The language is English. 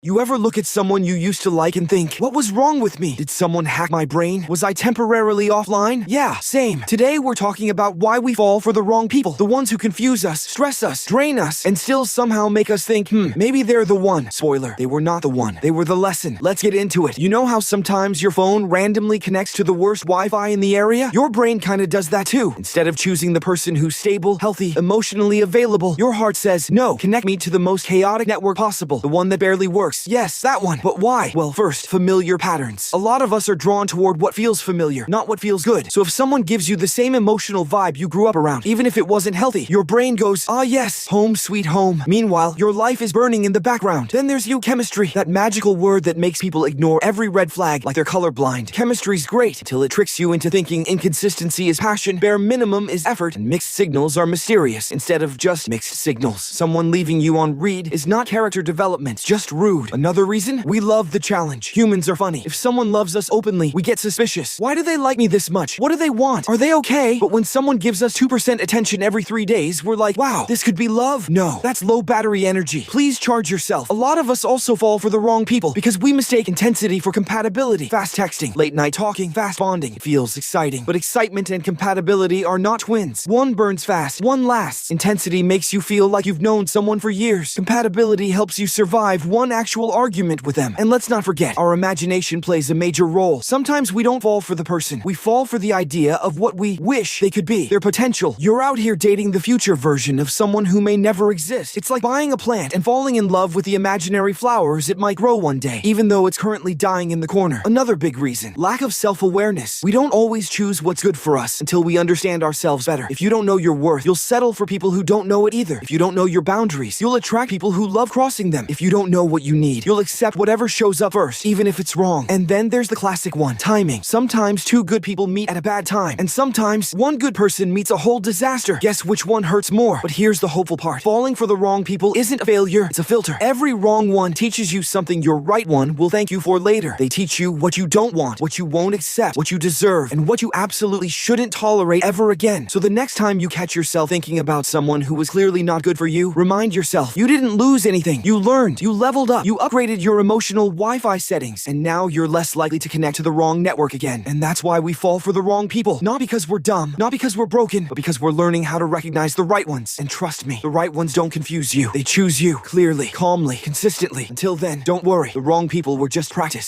You ever look at someone you used to like and think, what was wrong with me? Did someone hack my brain? Was I temporarily offline? Yeah, same. Today we're talking about why we fall for the wrong people. The ones who confuse us, stress us, drain us, and still somehow make us think, maybe they're the one. Spoiler, they were not the one. They were the lesson. Let's get into it. You know how sometimes your phone randomly connects to the worst Wi-Fi in the area? Your brain kinda does that too. Instead of choosing the person who's stable, healthy, emotionally available, your heart says, no, connect me to the most chaotic network possible. The one that barely works. Yes, that one. But why? Well, first, familiar patterns. A lot of us are drawn toward what feels familiar, not what feels good. So if someone gives you the same emotional vibe you grew up around, even if it wasn't healthy, your brain goes, ah yes, home sweet home. Meanwhile, your life is burning in the background. Then there's chemistry, that magical word that makes people ignore every red flag like they're colorblind. Chemistry's great until it tricks you into thinking inconsistency is passion, bare minimum is effort, and mixed signals are mysterious instead of just mixed signals. Someone leaving you on read is not character development, it's just rude. Another reason? We love the challenge. Humans are funny. If someone loves us openly, we get suspicious. Why do they like me this much? What do they want? Are they okay? But when someone gives us 2% attention every 3 days, we're like, wow, this could be love? No, that's low battery energy. Please charge yourself. A lot of us also fall for the wrong people because we mistake intensity for compatibility. Fast texting, late night talking, fast bonding. It feels exciting. But excitement and compatibility are not twins. One burns fast, one lasts. Intensity makes you feel like you've known someone for years. Compatibility helps you survive one actual argument with them. And let's not forget, our imagination plays a major role. Sometimes we don't fall for the person. We fall for the idea of what we wish they could be, their potential. You're out here dating the future version of someone who may never exist. It's like buying a plant and falling in love with the imaginary flowers it might grow one day, even though it's currently dying in the corner. Another big reason, lack of self-awareness. We don't always choose what's good for us until we understand ourselves better. If you don't know your worth, you'll settle for people who don't know it either. If you don't know your boundaries, you'll attract people who love crossing them. If you don't know what you need, you'll accept whatever shows up first, even if it's wrong. And then there's the classic one, timing. Sometimes two good people meet at a bad time, and sometimes one good person meets a whole disaster. Guess which one hurts more? But here's the hopeful part. Falling for the wrong people isn't a failure, it's a filter. Every wrong one teaches you something your right one will thank you for later. They teach you what you don't want, what you won't accept, what you deserve, and what you absolutely shouldn't tolerate ever again. So the next time you catch yourself thinking about someone who was clearly not good for you, remind yourself, you didn't lose anything. You learned, you leveled up, you upgraded your emotional Wi-Fi settings, and now you're less likely to connect to the wrong network again. And that's why we fall for the wrong people. Not because we're dumb, not because we're broken, but because we're learning how to recognize the right ones. And trust me, the right ones don't confuse you. They choose you clearly, calmly, consistently. Until then, don't worry. The wrong people were just practice.